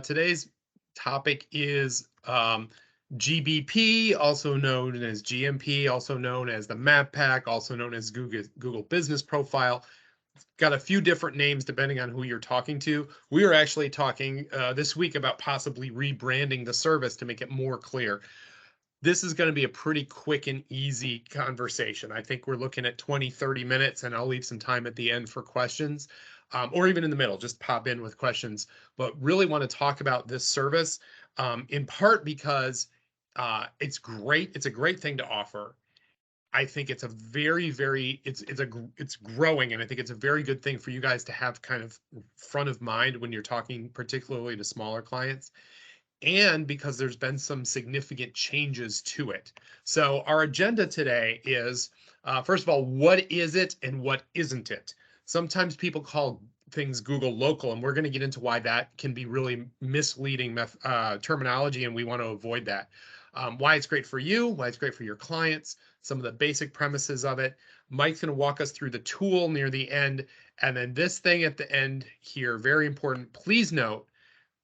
Today's topic is GBP, also known as GMP, also known as the Map Pack, also known as Google Business Profile. Got a few different names depending on who you're talking to. We are actually talking this week about possibly rebranding the service to make it more clear. This is going to be a pretty quick and easy conversation. I think we're looking at 20, 30 minutes, and I'll leave some time at the end for questions, or even in the middle, just pop in with questions. But really want to talk about this service, in part because it's great. It's a great thing to offer. I think it's a it's growing, and I think it's a very good thing for you guys to have kind of front of mind when you're talking, particularly to smaller clients, and because there's been some significant changes to it. So our agenda today is, first of all, what is it and what isn't it? Sometimes people call things Google Local, and we're going to get into why that can be really misleading terminology, and we want to avoid that. Why it's great for you, why it's great for your clients, some of the basic premises of it. Mike's going to walk us through the tool near the end, and then this thing at the end here, very important. Please note,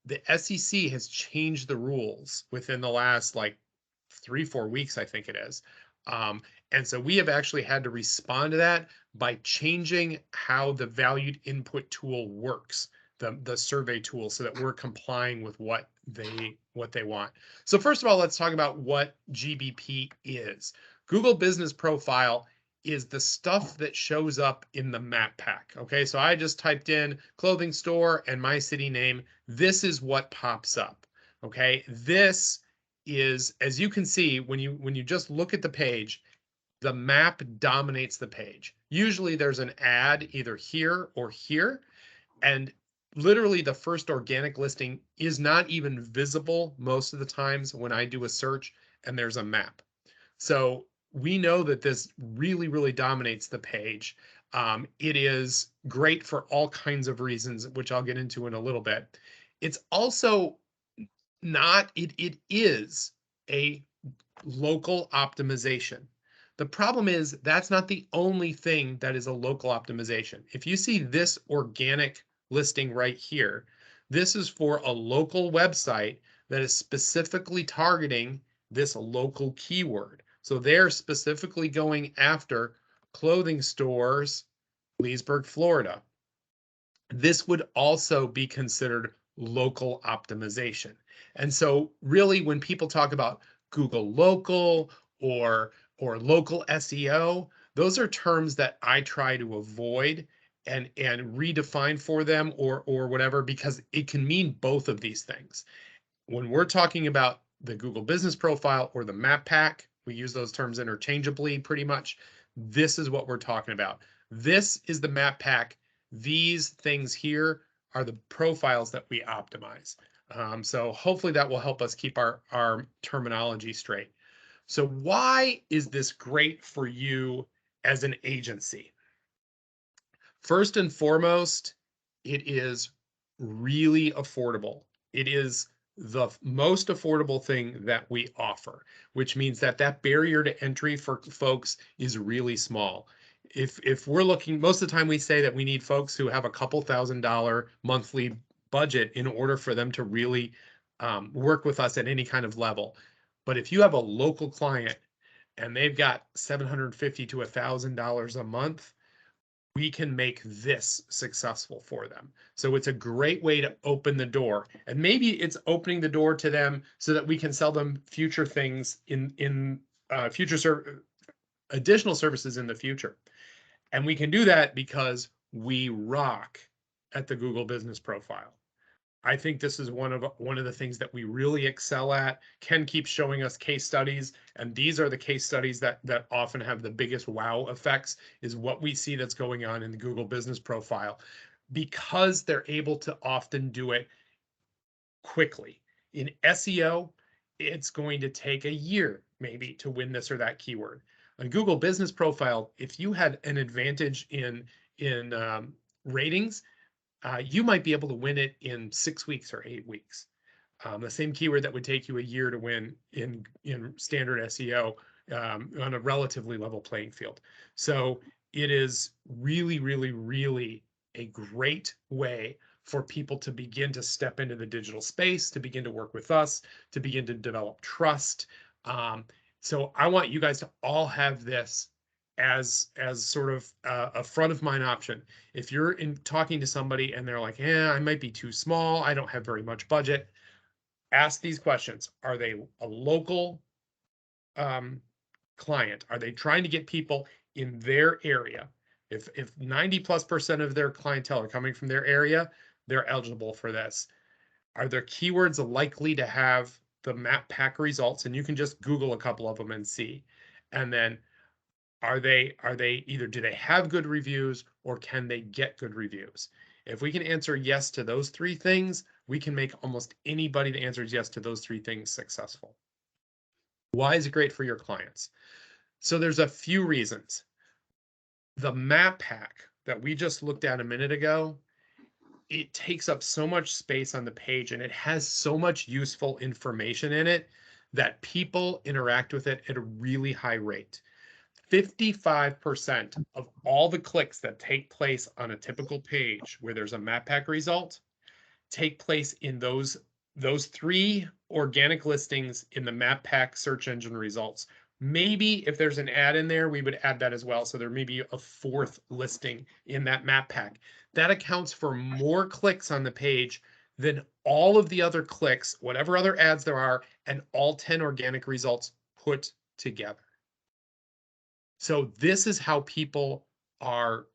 the SEC has changed the rules within the last like 3-4 weeks, I think it is. And so we have actually had to respond to that by changing how the valued input tool works, the survey tool, so that we're complying with what they want. So first of all, let's talk about what GBP is. Google Business Profile is the stuff that shows up in the map pack. Okay, so I just typed in clothing store and my city name. This is what pops up. Okay, this is, as you can see, when you just look at the page, the map dominates the page. Usually there's an ad either here or here, and literally the first organic listing is not even visible most of the times when I do a search and there's a map. So we know that this really, really dominates the page. It is great for all kinds of reasons, which I'll get into in a little bit. It's also not, it is a local optimization. The problem is that's not the only thing that is a local optimization. If you see this organic listing right here, this is for a local website that is specifically targeting this local keyword. So they're specifically going after clothing stores, Leesburg, Florida. This would also be considered local optimization. And so really when people talk about Google Local or local SEO, those are terms that I try to avoid and redefine for them or whatever, because it can mean both of these things. When we're talking about the Google Business Profile or the Map Pack, we use those terms interchangeably pretty much. This is what we're talking about. This is the Map Pack. These things here are the profiles that we optimize. So hopefully that will help us keep our terminology straight. So why is this great for you as an agency? First and foremost, it is really affordable. It is the most affordable thing that we offer, which means that barrier to entry for folks is really small. If we're looking, most of the time we say that we need folks who have a couple $1,000 monthly budget in order for them to really work with us at any kind of level. But if you have a local client and they've got $750 to $1,000 a month, we can make this successful for them. So it's a great way to open the door, and maybe it's opening the door to them so that we can sell them future things in additional services in the future. And we can do that because we rock at the Google Business Profile. I think this is one of the things that we really excel at. Ken keeps showing us case studies, and these are the case studies that often have the biggest wow effects, is what we see that's going on in the Google Business Profile, because they're able to often do it quickly. In SEO, it's going to take a year maybe to win this or that keyword. On Google Business Profile, if you had an advantage in ratings, you might be able to win it in 6 weeks or 8 weeks. The same keyword that would take you a year to win in standard SEO on a relatively level playing field. So it is really, really, really a great way for people to begin to step into the digital space, to begin to work with us, to begin to develop trust. So I want you guys to all have this as sort of a front of mind option. If you're in talking to somebody and they're like, "Yeah, I might be too small. I don't have very much budget." Ask these questions. Are they a local client? Are they trying to get people in their area? If 90+% of their clientele are coming from their area, they're eligible for this. Are their keywords likely to have the map pack results? And you can just Google a couple of them and see. And then are they either, do they have good reviews or can they get good reviews? If we can answer yes to those three things, we can make almost anybody that answers yes to those three things successful. Why is it great for your clients? So there's a few reasons. The map pack that we just looked at a minute ago, it takes up so much space on the page and it has so much useful information in it that people interact with it at a really high rate. 55% of all the clicks that take place on a typical page where there's a map pack result take place in those three organic listings in the map pack search engine results. Maybe if there's an ad in there, we would add that as well. So there may be a fourth listing in that map pack. That accounts for more clicks on the page than all of the other clicks, whatever other ads there are, and all 10 organic results put together. So this is how people are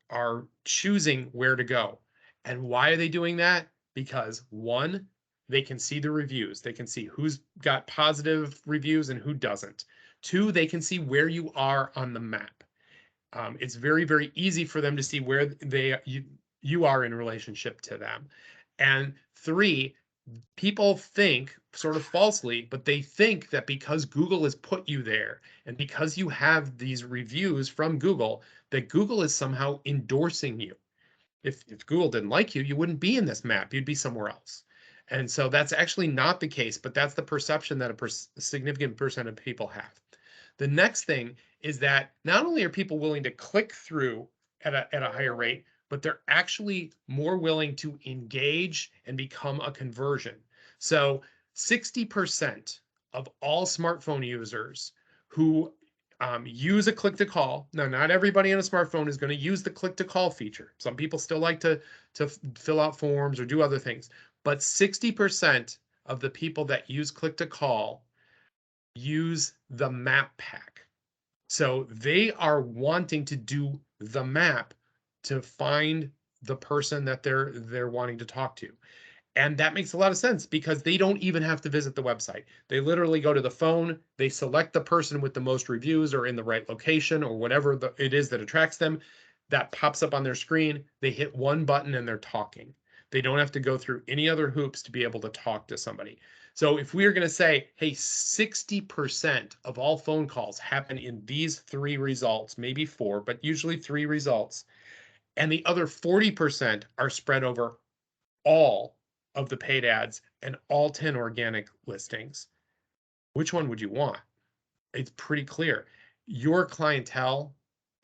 choosing where to go. And why are they doing that? Because one, they can see the reviews. They can see who's got positive reviews and who doesn't. Two, they can see where you are on the map. It's very, very easy for them to see where you are in relationship to them. And three, people think, sort of falsely, but they think that because Google has put you there and because you have these reviews from Google, that Google is somehow endorsing you. If Google didn't like you, you wouldn't be in this map. You'd be somewhere else. And so that's actually not the case, but that's the perception that a significant percent of people have. The next thing is that not only are people willing to click through at a higher rate, but they're actually more willing to engage and become a conversion. So 60% of all smartphone users who use a click to call. Now, not everybody on a smartphone is going to use the click to call feature. Some people still like to fill out forms or do other things. But 60% of the people that use click to call use the map pack. So they are wanting to do the map to find the person that they're wanting to talk to. And that makes a lot of sense because they don't even have to visit the website. They literally go to the phone, they select the person with the most reviews or in the right location or whatever it is that attracts them. That pops up on their screen. They hit one button and they're talking. They don't have to go through any other hoops to be able to talk to somebody. So if we are going to say, hey, 60% of all phone calls happen in these three results, maybe four, but usually three results, and the other 40% are spread over all of the paid ads and all 10 organic listings, which one would you want? It's pretty clear. Your clientele,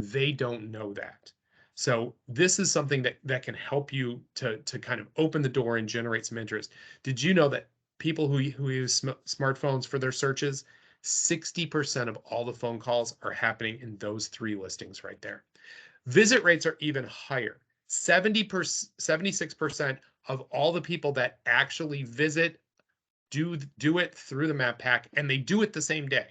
they don't know that. So this is something that can help you to kind of open the door and generate some interest. Did you know that people who use smartphones for their searches, 60% of all the phone calls are happening in those three listings right there. Visit rates are even higher. 76% of all the people that actually visit do it through the map pack, and they do it the same day.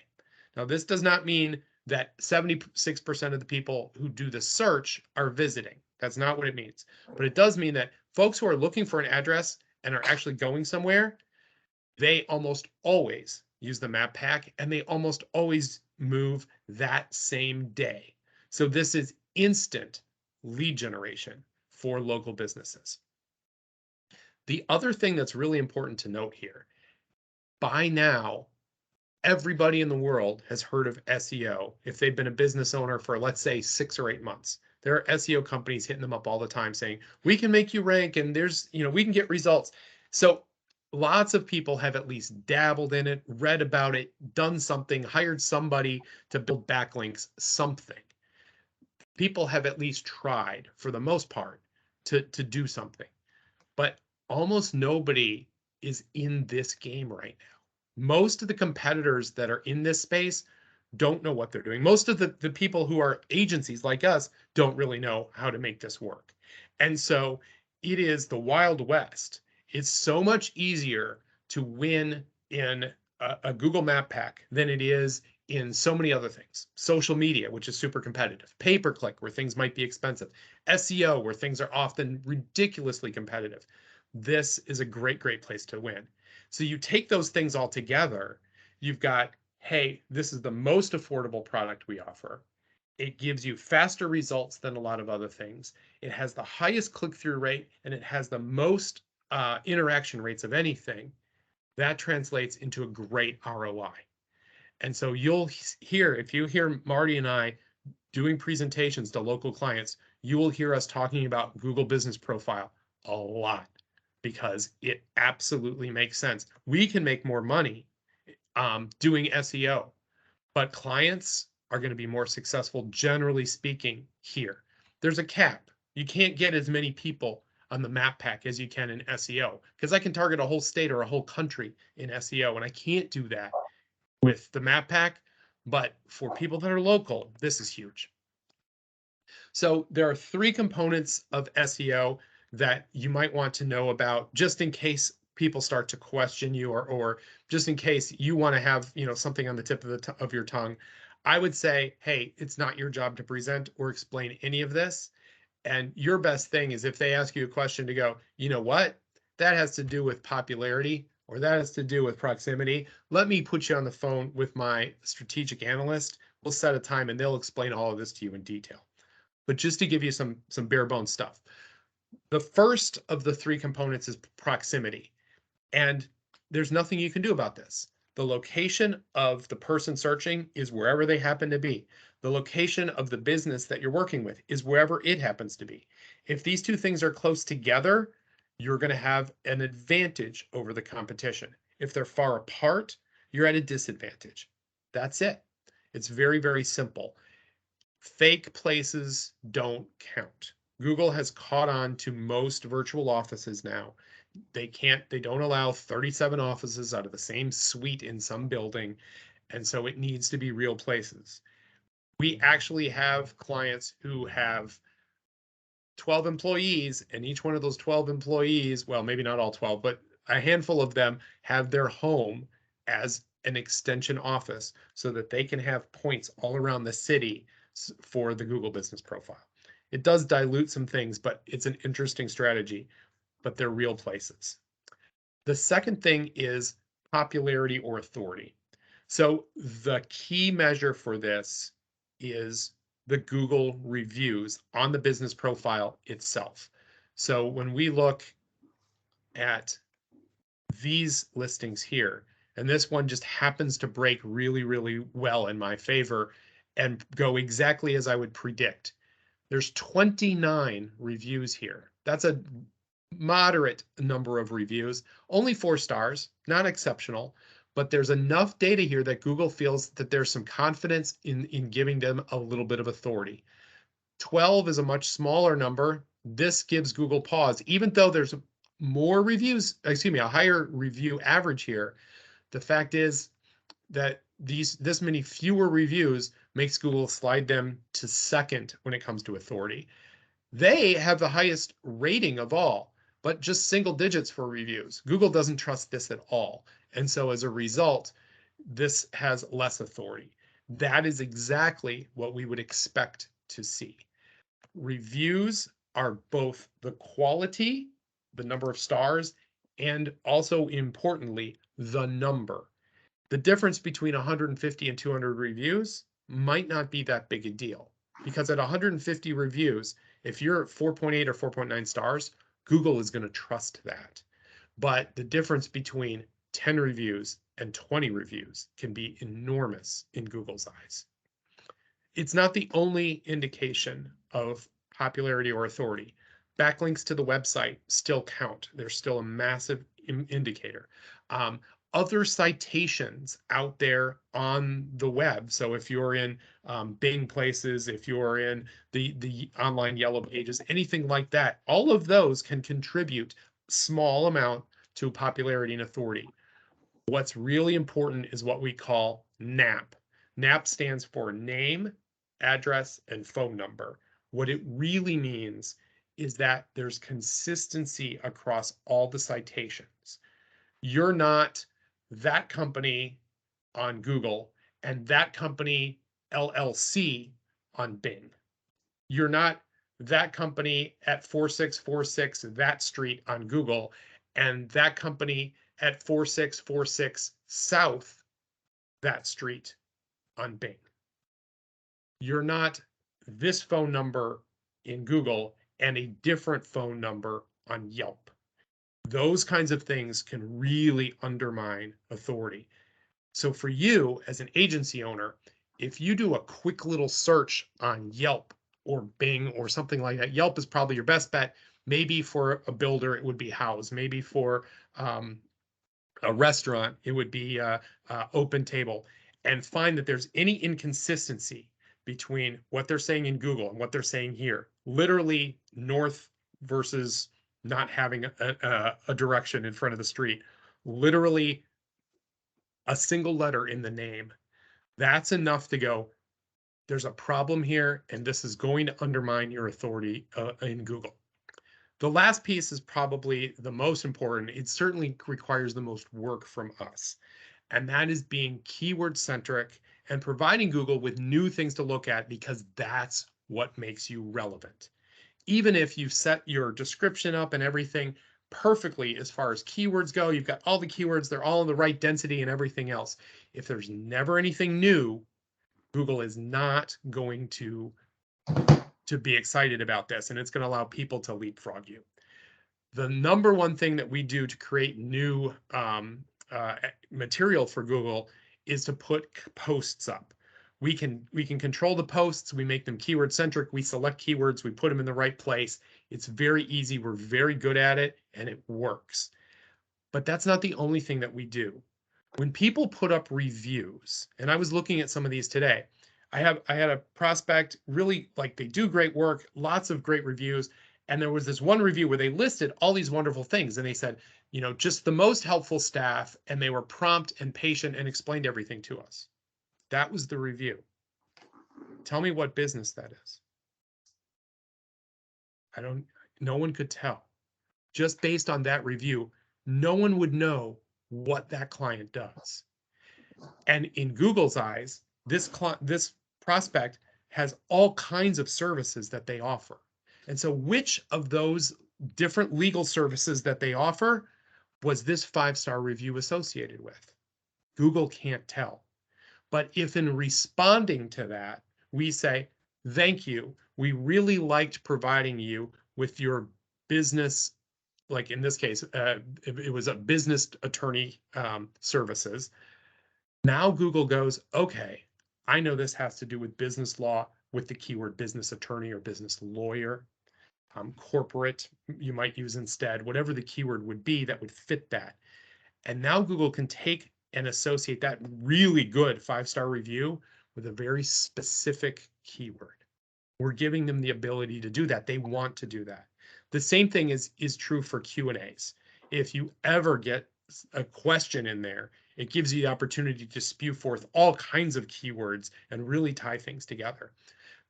Now, this does not mean that 76% of the people who do the search are visiting. That's not what it means. But it does mean that folks who are looking for an address and are actually going somewhere, they almost always use the map pack and they almost always move that same day. So this is instant lead generation for local businesses. The other thing that's really important to note here, by now, everybody in the world has heard of SEO if they've been a business owner for, let's say, 6 or 8 months. There are SEO companies hitting them up all the time saying, we can make you rank and we can get results. So lots of people have at least dabbled in it, read about it, done something, hired somebody to build backlinks, something. People have at least tried, for the most part, to do something. But almost nobody is in this game right now. Most of the competitors that are in this space don't know what they're doing. Most of the people who are agencies like us don't really know how to make this work. And so it is the Wild West. It's so much easier to win in a Google Map Pack than it is in so many other things. Social media, which is super competitive, pay per click, where things might be expensive, SEO, where things are often ridiculously competitive. This is a great, great place to win. So you take those things all together, you've got, hey, this is the most affordable product we offer. It gives you faster results than a lot of other things. It has the highest click-through rate, and it has the most interaction rates of anything. That translates into a great ROI. And so you'll hear, if you hear Marty and I doing presentations to local clients, you will hear us talking about Google Business Profile a lot because it absolutely makes sense. We can make more money doing SEO, but clients are going to be more successful, generally speaking, here. There's a cap. You can't get as many people on the map pack as you can in SEO because I can target a whole state or a whole country in SEO, and I can't do that with the map pack. But for people that are local, this is huge. So there are three components of SEO that you might want to know about just in case people start to question you, or just in case you want to have, something on the tip of your tongue. I would say, hey, it's not your job to present or explain any of this. And your best thing is if they ask you a question to go, you know what? That has to do with popularity or that has to do with proximity. Let me put you on the phone with my strategic analyst. We'll set a time and they'll explain all of this to you in detail. But just to give you some bare bones stuff. The first of the three components is proximity. And there's nothing you can do about this. The location of the person searching is wherever they happen to be. The location of the business that you're working with is wherever it happens to be. If these two things are close together, you're going to have an advantage over the competition. If they're far apart, you're at a disadvantage. That's it. It's very, very simple. Fake places don't count. Google has caught on to most virtual offices now. They don't allow 37 offices out of the same suite in some building. And so it needs to be real places. We actually have clients who have 12 employees, and each one of those 12 employees, well, maybe not all 12, but a handful of them have their home as an extension office so that they can have points all around the city for the Google Business Profile. It does dilute some things, but it's an interesting strategy, but they're real places. The second thing is popularity or authority. So the key measure for this is the Google reviews on the business profile itself. So when we look at these listings here, and this one just happens to break really, really well in my favor and go exactly as I would predict. There's 29 reviews here. That's a moderate number of reviews, only 4 stars, not exceptional, but there's enough data here that Google feels that there's some confidence in giving them a little bit of authority. 12 is a much smaller number. This gives Google pause, even though there's more reviews, a higher review average here. The fact is that this many fewer reviews makes Google slide them to second when it comes to authority. They have the highest rating of all, but just single digits for reviews. Google doesn't trust this at all. And so as a result, this has less authority. That is exactly what we would expect to see. Reviews are both the quality, the number of stars, and also importantly, the number. The difference between 150 and 200 reviews might not be that big a deal because at 150 reviews, if you're at 4.8 or 4.9 stars, Google is going to trust that. But the difference between 10 reviews and 20 reviews can be enormous in Google's eyes. It's not the only indication of popularity or authority. Backlinks to the website still count. They're still a massive indicator. Other citations out there on the web. So if you're in Bing places, if you're in the online yellow pages, anything like that, all of those can contribute small amount to popularity and authority. What's really important is what we call NAP. NAP stands for name, address, and phone number. What it really means is that there's consistency across all the citations. You're not that company on Google and that company LLC on Bing. You're not that company at 4646 that street on Google and that company at 4646 South that street on Bing. You're not this phone number in Google and a different phone number on Yelp. Those kinds of things can really undermine authority. So for you as an agency owner, if you do a quick little search on Yelp or Bing or something like that, Yelp is probably your best bet. Maybe for a builder, it would be House. Maybe for a restaurant, it would be Open Table. And find that there's any inconsistency between what they're saying in Google and what they're saying here. Literally north versus not having a direction in front of the street. Literally a single letter in the name. That's enough to go, there's a problem here, and this is going to undermine your authority in Google. The last piece is probably the most important. It certainly requires the most work from us, and that is being keyword centric and providing Google with new things to look at, because that's what makes you relevant. Even if you've set your description up and everything perfectly as far as keywords go, you've got all the keywords, they're all in the right density and everything else. If there's never anything new, Google is not going to be excited about this, and it's going to allow people to leapfrog you. The number one thing that we do to create new material for Google is to put posts up. We can control the posts. We make them keyword centric. We select keywords. We put them in the right place. It's very easy. We're very good at it, and it works. But that's not the only thing that we do. When people put up reviews, and I was looking at some of these today, I had a prospect, really, like, they do great work, lots of great reviews. And there was this one review where they listed all these wonderful things. And they said, you know, just the most helpful staff, and they were prompt and patient and explained everything to us. That was the review. Tell me what business that is. No one could tell. Just based on that review, no one would know what that client does. And in Google's eyes, this prospect has all kinds of services that they offer. And so which of those different legal services that they offer was this 5-star review associated with? Google can't tell. But if in responding to that, we say, thank you, we really liked providing you with your business, like in this case, it was a business attorney services. Now Google goes, okay, I know this has to do with business law with the keyword business attorney or business lawyer. Corporate, you might use instead, whatever the keyword would be that would fit that. And now Google can take and associate that really good 5-star review with a very specific keyword. We're giving them the ability to do that. They want to do that. The same thing is true for Q&As. If you ever get a question in there, it gives you the opportunity to spew forth all kinds of keywords and really tie things together.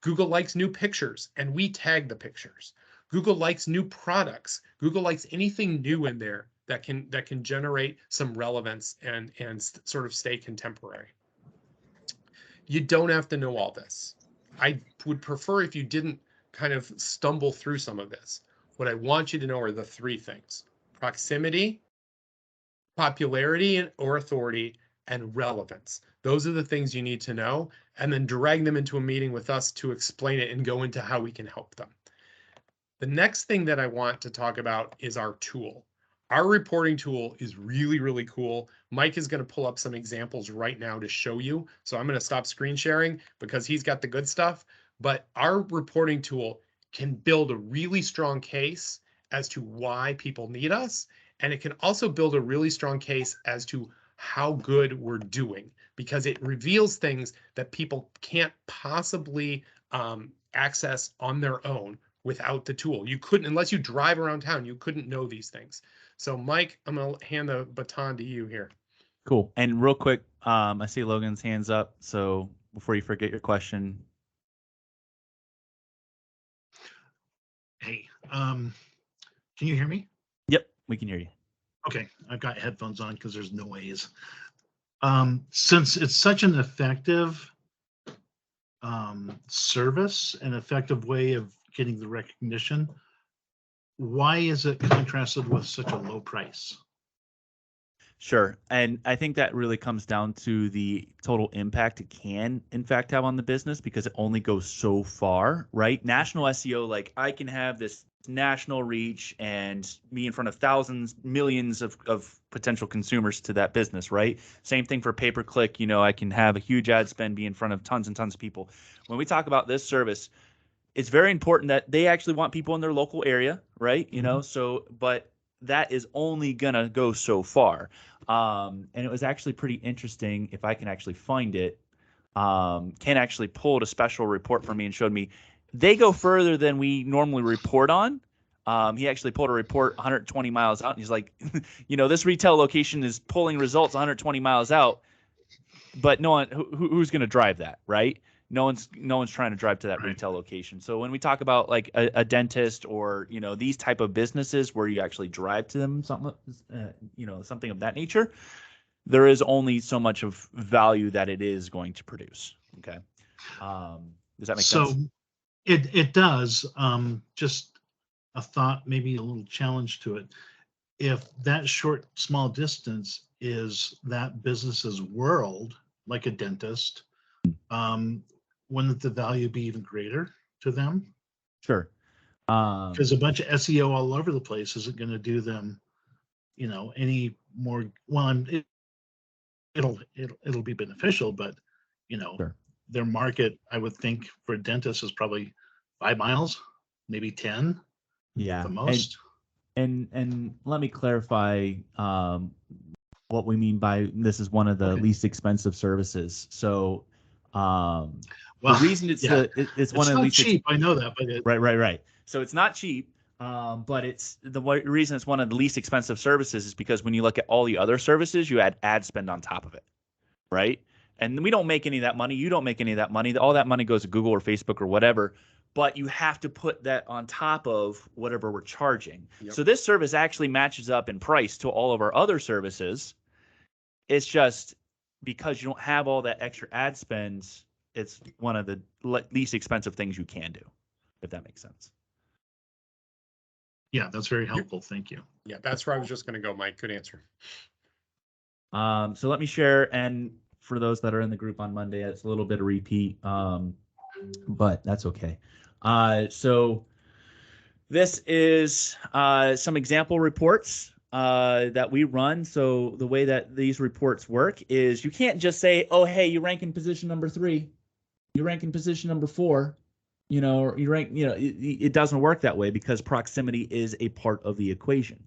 Google likes new pictures, and we tag the pictures. Google likes new products. Google likes anything new in there that can generate some relevance and sort of stay contemporary. You don't have to know all this. I would prefer if you didn't kind of stumble through some of this. What I want you to know are the 3 things: proximity, popularity or authority, and relevance. Those are the things you need to know, and then drag them into a meeting with us to explain it and go into how we can help them. The next thing that I want to talk about is our tool. Our reporting tool is really, really cool. Mike is going to pull up some examples right now to show you. So I'm going to stop screen sharing because he's got the good stuff. But our reporting tool can build a really strong case as to why people need us. And it can also build a really strong case as to how good we're doing, because it reveals things that people can't possibly access on their own. without the tool. You couldn't, unless you drive around town, you couldn't know these things. So Mike, I'm going to hand the baton to you here. Cool. And real quick, I see Logan's hands up. So before you forget your question. Hey, can you hear me? Yep, we can hear you. Okay, I've got headphones on because there's noise. Since it's such an effective service, an effective way of getting the recognition, why is it contrasted with such a low price? Sure. And I think that really comes down to the total impact it can, in fact, have on the business, because it only goes so far, right? National SEO, like I can have this national reach and be in front of thousands, millions of potential consumers to that business, right? Same thing for pay-per-click. I can have a huge ad spend, be in front of tons and tons of people. When we talk about this service, it's very important that they actually want people in their local area, right? So, but that is only gonna go so far. And it was actually pretty interesting. If I can actually find it, Ken actually pulled a special report for me and showed me they go further than we normally report on. He actually pulled a report 120 miles out, and he's like, this retail location is pulling results 120 miles out, but no one who's going to drive that, right? No one's trying to drive to that retail location. So when we talk about like a dentist or these type of businesses where you actually drive to them, something something of that nature, there is only so much of value that it is going to produce. Okay, does that make sense? So it does. Just a thought, maybe a little challenge to it. If that short, small distance is that business's world, like a dentist, wouldn't the value be even greater to them? Sure. Because a bunch of SEO all over the place isn't going to do them, any more. Well, it'll be beneficial, but Sure. their market, I would think, for a dentist is probably 5 miles, maybe 10, Yeah. the most. And let me clarify what we mean by this is one of the least expensive services. So the reason it's it's one of the least cheap. I know that, but right. So it's not cheap, but it's the reason it's one of the least expensive services is because when you look at all the other services, you add ad spend on top of it, right? And we don't make any of that money. You don't make any of that money. All that money goes to Google or Facebook or whatever. But you have to put that on top of whatever we're charging. Yep. So this service actually matches up in price to all of our other services. It's just because you don't have all that extra ad spends, it's one of the least expensive things you can do, if that makes sense. Yeah, that's very helpful. Thank you. Yeah, that's where I was just going to go, Mike. Good answer. So let me share, and for those that are in the group on Monday, it's a little bit of repeat, but that's okay. So this is some example reports that we run. So the way that these reports work is you can't just say, oh, hey, you rank in position number 3, you rank in position number 4, or you rank, it doesn't work that way because proximity is a part of the equation.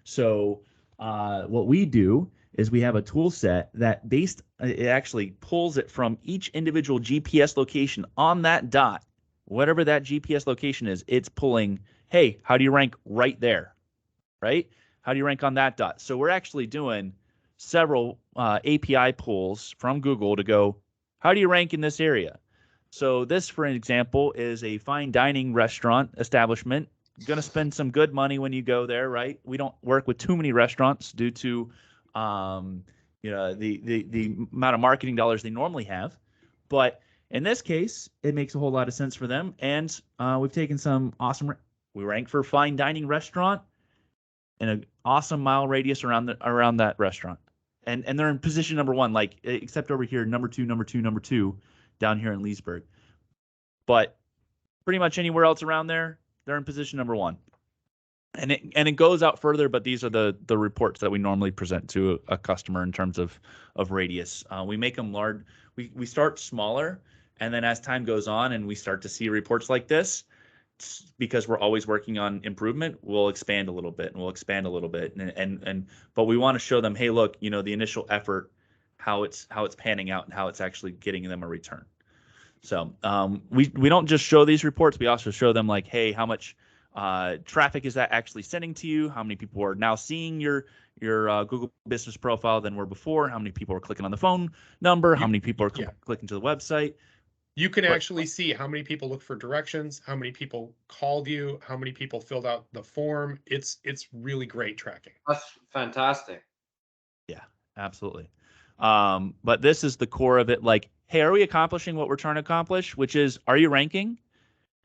So what we do is we have a tool set that it actually pulls it from each individual GPS location on that dot. Whatever that GPS location is, it's pulling, hey, how do you rank right there, right? How do you rank on that dot? So we're actually doing several API pulls from Google to go, how do you rank in this area? So this, for an example, is a fine dining restaurant establishment. Going to spend some good money when you go there, right? We don't work with too many restaurants due to the amount of marketing dollars they normally have. But in this case, it makes a whole lot of sense for them. And we've taken some awesome, we rank for fine dining restaurant in an awesome mile radius around that restaurant. And they're in position number 1, like except over here, number 2, down here in Leesburg. But pretty much anywhere else around there, they're in position number 1. And it goes out further, but these are the reports that we normally present to a customer in terms of radius. We make them large. We start smaller, and then as time goes on and we start to see reports like this, because we're always working on improvement, we'll expand a little bit and we'll expand a little bit. But we want to show them, hey, look, the initial effort, how it's panning out and how it's actually getting them a return. So we don't just show these reports. We also show them like, hey, how much traffic is that actually sending to you? How many people are now seeing your Google Business profile than were before? How many people are clicking on the phone number? How many people are Yeah. clicking to the website? You can But- actually see how many people look for directions, how many people called you, how many people filled out the form. It's really great tracking. That's fantastic. Yeah, absolutely. But this is the core of it. Like, hey, are we accomplishing what we're trying to accomplish? Which is, are you ranking?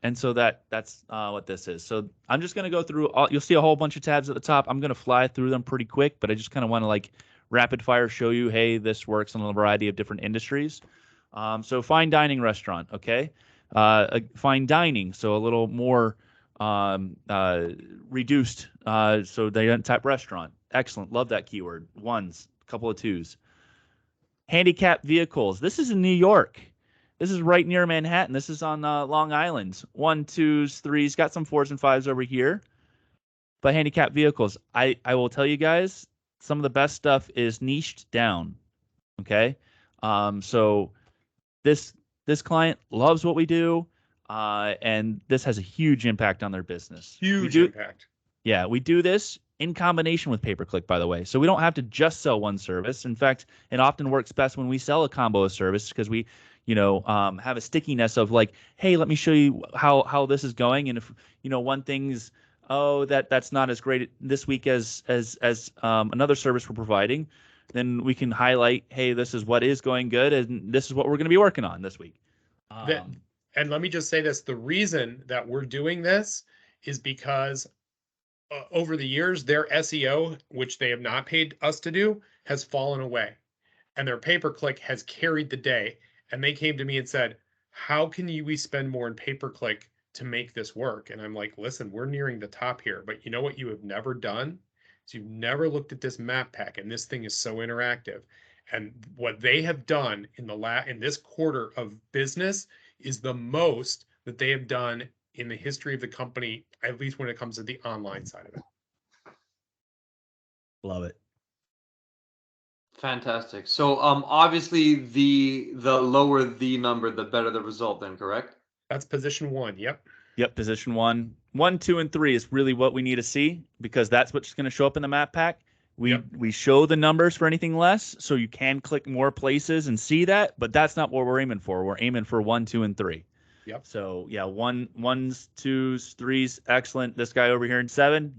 And so that's what this is. So I'm just going to go through you'll see a whole bunch of tabs at the top. I'm going to fly through them pretty quick, but I just kind of want to like rapid fire show you, hey, this works in a variety of different industries. So fine dining restaurant, okay? Fine dining, so a little more reduced. So they don't type restaurant. Excellent. Love that keyword. Ones, a couple of twos. Handicapped vehicles. This is in New York. This is right near Manhattan. This is on Long Island. 1, 2s, 3s. Got some 4s and 5s over here. But handicapped vehicles. I will tell you guys, some of the best stuff is niched down. Okay. So this client loves what we do, and this has a huge impact on their business. Huge impact. Yeah, we do this in combination with pay-per-click, by the way. So we don't have to just sell one service. In fact, it often works best when we sell a combo of service because we, have a stickiness of like, hey, let me show you how this is going. And if one thing's that's not as great this week as another service we're providing, then we can highlight, hey, this is what is going good, and this is what we're going to be working on this week. And let me just say this: the reason that we're doing this is because over the years, their SEO, which they have not paid us to do, has fallen away, and their pay-per-click has carried the day. And they came to me and said, "How can we spend more in pay-per-click to make this work?" And I'm like, "Listen, we're nearing the top here, but you know what you have never done? So you've never looked at this map pack, and this thing is so interactive. And what they have done in this quarter of business is the most that they have done in the history of the company, at least when it comes to the online side of it." Love it. Fantastic. So obviously the lower the number, the better the result then, correct? That's position one. Yep. Yep, position 1. 1, 2, and 3 is really what we need to see because that's what's going to show up in the map pack. We show the numbers for anything less, so you can click more places and see that, but that's not what we're aiming for. We're aiming for 1, 2, and 3. Yep. So yeah, 1s, 2s, 3s, excellent. This guy over here in 7,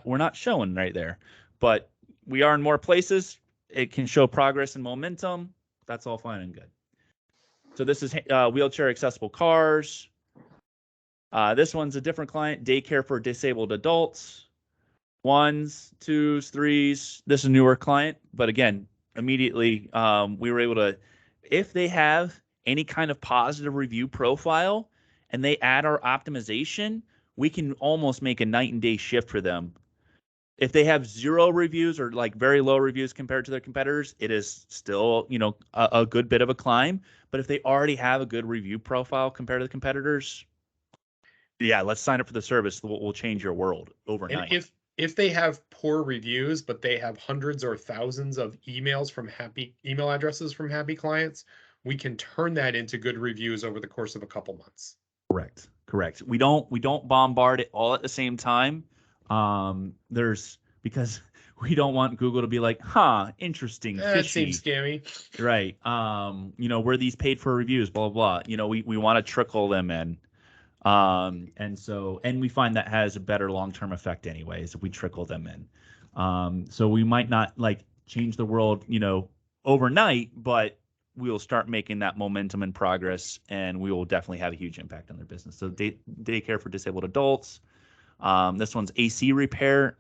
we're not showing right there, but we are in more places. It can show progress and momentum. That's all fine and good. So this is wheelchair accessible cars. This one's a different client, daycare for disabled adults. 1s, 2s, 3s. This is a newer client, but again, immediately we were able to, if they have any kind of positive review profile and they add our optimization, we can almost make a night and day shift for them. If they have 0 reviews or like very low reviews compared to their competitors, it is still, a good bit of a climb. But if they already have a good review profile compared to the competitors, yeah, let's sign up for the service. We'll change your world overnight. And if they have poor reviews, but they have hundreds or thousands of email addresses from happy clients, we can turn that into good reviews over the course of a couple months. Correct. We don't bombard it all at the same time. Because we don't want Google to be like, interesting, fishy. That seems scammy. Right. Were these paid for reviews, blah, blah, blah. We want to trickle them in. And we find that has a better long-term effect anyways, if we trickle them in. So we might not like change the world, overnight, but we'll start making that momentum and progress, and we will definitely have a huge impact on their business. So daycare for disabled adults. This one's AC repair.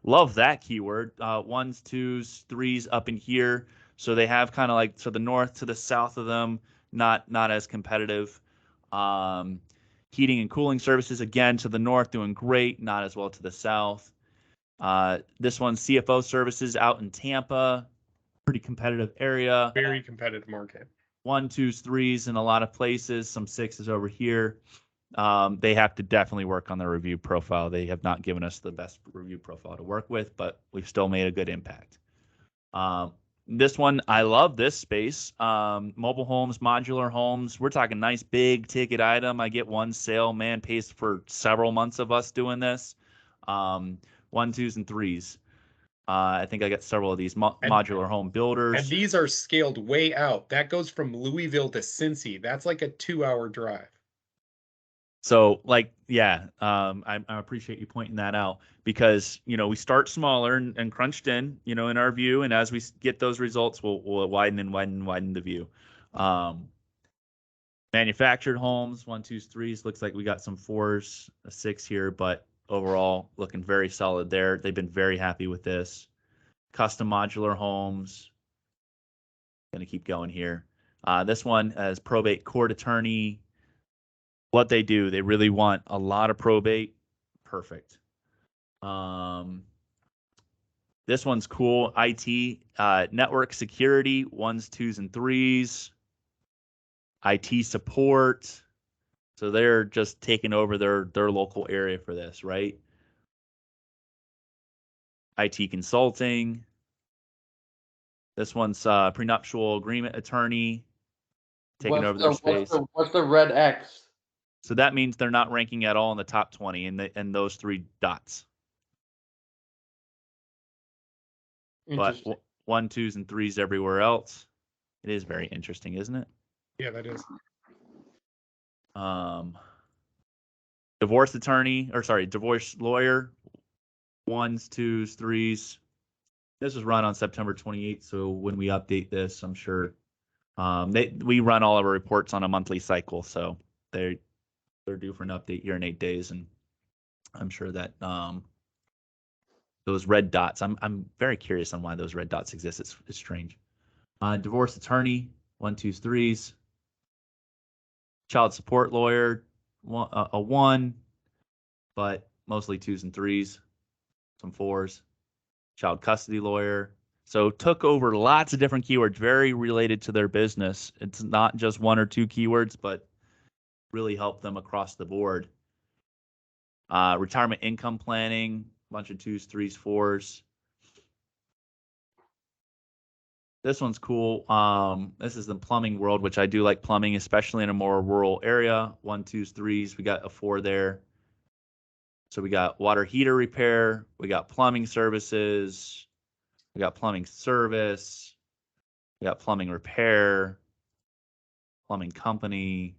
Love that keyword. 1s, 2s, 3s up in here. So they have kind of like, so the north to the south of them, not as competitive. Heating and cooling services, again, to the north, doing great, not as well to the south. This one's CFO services out in Tampa, pretty competitive area. Very competitive market. 1, 2s, 3s in a lot of places, some 6s over here. They have to definitely work on their review profile. They have not given us the best review profile to work with, but we've still made a good impact. This one, I love this space. Mobile homes, modular homes. We're talking nice big ticket item. I get one sale, man, pays for several months of us doing this. 1, 2s, and 3s. I think I got several of these modular home builders. And these are scaled way out. That goes from Louisville to Cincy. That's like a 2-hour drive. So, like, yeah, I appreciate you pointing that out because, we start smaller and crunched in, in our view. And as we get those results, we'll widen and widen and widen the view. Manufactured homes, 1, 2s, 3s. Looks like we got some 4s, a 6 here, but overall looking very solid there. They've been very happy with this. Custom modular homes. Going to keep going here. This one as probate court attorney. What they do, they really want a lot of probate. Perfect. This one's cool. IT, network security, 1s, 2s, and 3s. IT support. So they're just taking over their local area for this, right? IT consulting. This one's prenuptial agreement attorney, taking over their space. What's the red X? So that means they're not ranking at all in the top 20 in those 3 dots. But 1, 2s, and 3s everywhere else. It is very interesting, isn't it? Yeah, that is. Divorce attorney, divorce lawyer, 1s, 2s, 3s. This was run on September 28th, so when we update this, I'm sure we run all of our reports on a monthly cycle, so they're due for an update here in 8 days, and I'm sure that those red dots. I'm very curious on why those red dots exist. It's strange. Divorce attorney, 1, 2s, 3s. Child support lawyer, a 1, but mostly 2s and 3s, some 4s. Child custody lawyer. So took over lots of different keywords, very related to their business. It's not just 1 or 2 keywords, but really helped them across the board. Retirement income planning, bunch of 2s, 3s, 4s. This one's cool. This is the plumbing world, which I do like plumbing, especially in a more rural area. 1, 2s, 3s. We got a 4 there. So we got water heater repair. We got plumbing services. We got plumbing service. We got plumbing repair. Plumbing company.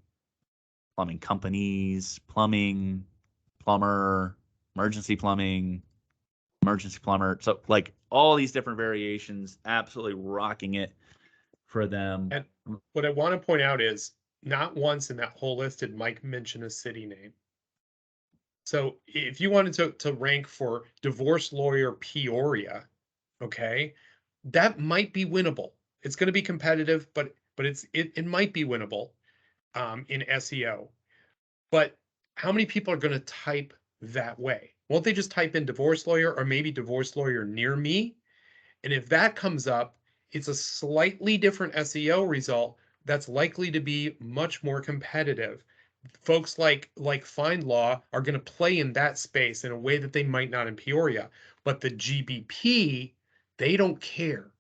Plumbing companies. Plumbing. Plumber. Emergency plumbing. Emergency plumber. So like all these different variations, absolutely rocking it for them. And what I want to point out is not once in that whole list did Mike mention a city name. So if you wanted to rank for divorce lawyer Peoria, okay, that might be winnable. It's going to be competitive, but it might be winnable in SEO. But how many people are going to type that way? Won't they just type in divorce lawyer or maybe divorce lawyer near me? And if that comes up, it's a slightly different SEO result that's likely to be much more competitive. Folks like FindLaw are going to play in that space in a way that they might not in Peoria. But the GBP, they don't care.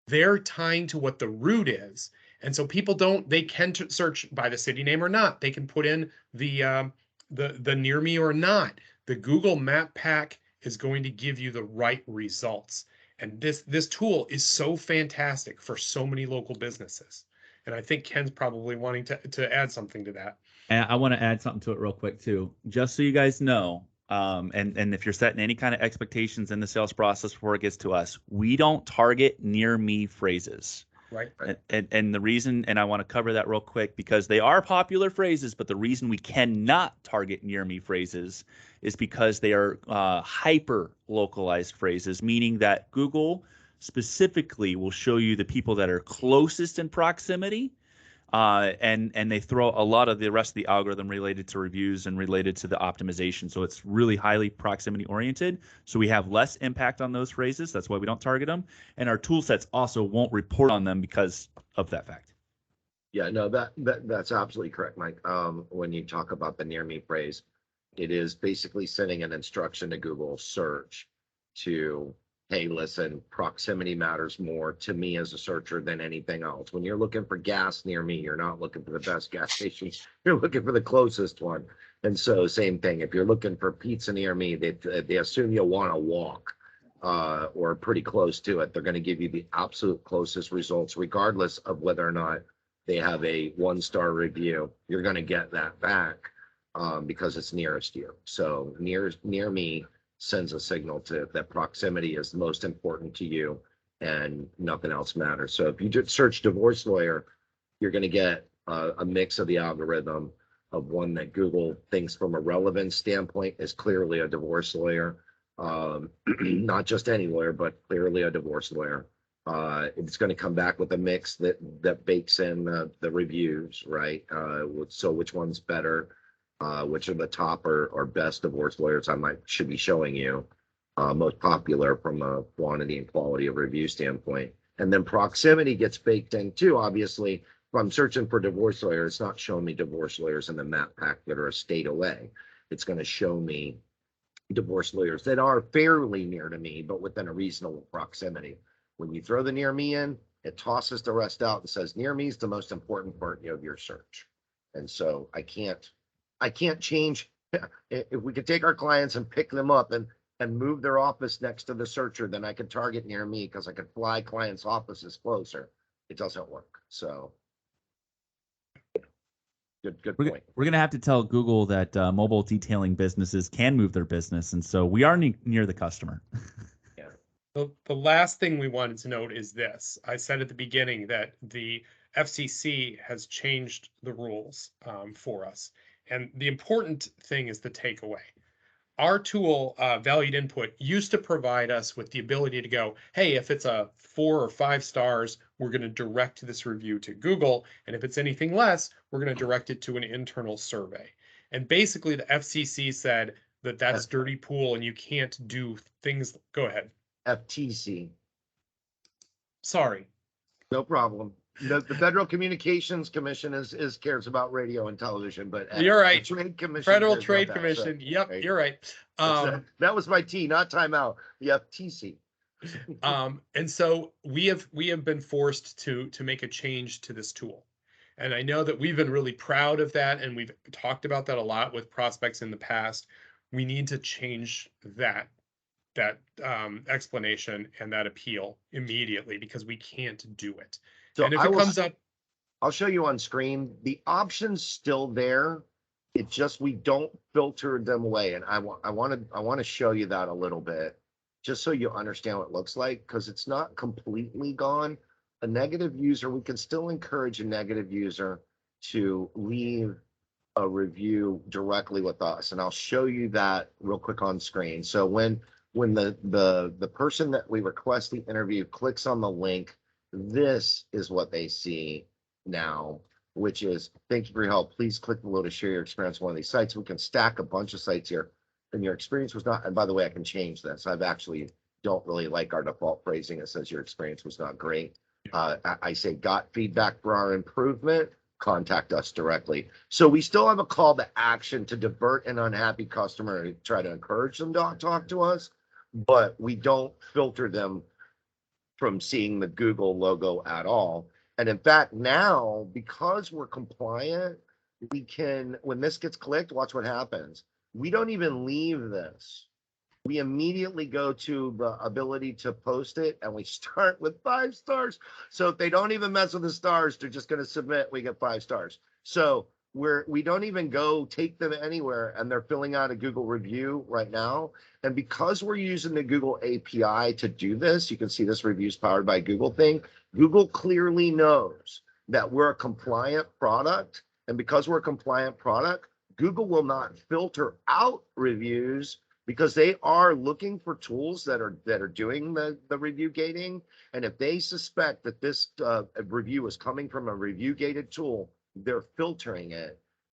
They're tying to what the root is. And so people they can search by the city name or not. They can put in the near me or not. The Google Map Pack is going to give you the right results. And this tool is so fantastic for so many local businesses. And I think Ken's probably wanting to add something to that. And I want to add something to it real quick too, just so you guys know. And if you're setting any kind of expectations in the sales process before it gets to us, we don't target near me phrases. Right. And the reason, and I want to cover that real quick because they are popular phrases, but the reason we cannot target near me phrases is because they are hyper localized phrases, meaning that Google specifically will show you the people that are closest in proximity. And they throw a lot of the rest of the algorithm related to reviews and related to the optimization. So it's really highly proximity oriented. So we have less impact on those phrases. That's why we don't target them. And our tool sets also won't report on them because of that fact. Yeah, no, that's absolutely correct, Mike. When you talk about the near me phrase, it is basically sending an instruction to Google search to hey, listen, proximity matters more to me as a searcher than anything else. When you're looking for gas near me, you're not looking for the best gas station. You're looking for the closest one. And so same thing, if you're looking for pizza near me, they assume you'll want to walk or pretty close to it. They're going to give you the absolute closest results, regardless of whether or not they have a 1-star review. You're going to get that back because it's nearest you. So near me sends a signal to that proximity is most important to you and nothing else matters. So if you just search divorce lawyer, you're going to get a mix of the algorithm of one that Google thinks from a relevance standpoint is clearly a divorce lawyer, not just any lawyer, but clearly a divorce lawyer. It's going to come back with a mix that bakes in the reviews, right? So which one's better? Which are the top or best divorce lawyers should be showing you, most popular from a quantity and quality of review standpoint. And then proximity gets baked in too. Obviously, if I'm searching for divorce lawyer, it's not showing me divorce lawyers in the map pack that are a state away. It's going to show me divorce lawyers that are fairly near to me, but within a reasonable proximity. When you throw the near me in, it tosses the rest out and says near me is the most important part of your search. And so I can't change. If we could take our clients and pick them up and move their office next to the searcher, then I could target near me because I could fly clients' offices closer. It doesn't work. So good point. We're going to have to tell Google that mobile detailing businesses can move their business. And so we are near the customer. The last thing we wanted to note is this. I said at the beginning that the FCC has changed the rules for us. And the important thing is the takeaway. Our tool, Valued Input, used to provide us with the ability to go, hey, if it's a 4 or 5 stars, we're going to direct this review to Google. And if it's anything less, we're going to direct it to an internal survey. And basically, the FCC said that that's dirty pool and you can't do things. Go ahead. FTC. Sorry. No problem. The Federal Communications Commission is cares about radio and television, but You're right. the Trade Commission, Federal Trade Commission. So, yep, right. You're right. That was my T, not timeout. The FTC. And so we have been forced to make a change to this tool. And I know that we've been really proud of that, and we've talked about that a lot with prospects in the past. We need to change that explanation and that appeal immediately because we can't do it. So and if it comes up, I'll show you on screen. The option's still there. It's just we don't filter them away, and I want to show you that a little bit, just so you understand what it looks like, because it's not completely gone. A negative user, we can still encourage a negative user to leave a review directly with us, and I'll show you that real quick on screen. So when the person that we request the interview clicks on the link, this is what they see now, which is, thank you for your help. Please click below to share your experience on one of these sites. We can stack a bunch of sites here. And your experience was not, and by the way, I can change this. I've actually don't really like our default phrasing. It says your experience was not great. I say got feedback for our improvement, contact us directly. So we still have a call to action to divert an unhappy customer and try to encourage them to talk to us, but we don't filter them from seeing the Google logo at all. And in fact, now, because we're compliant, we can, when this gets clicked, watch what happens. We don't even leave this. We immediately go to the ability to post it, and we start with 5 stars. So if they don't even mess with the stars, they're just going to submit, we get 5 stars. So we don't even go take them anywhere, and they're filling out a Google review right now. And because we're using the Google API to do this, you can see this review is powered by Google thing. Google clearly knows that we're a compliant product. And because we're a compliant product, Google will not filter out reviews because they are looking for tools that are doing the review gating. And if they suspect that this review is coming from a review gated tool, they're filtering it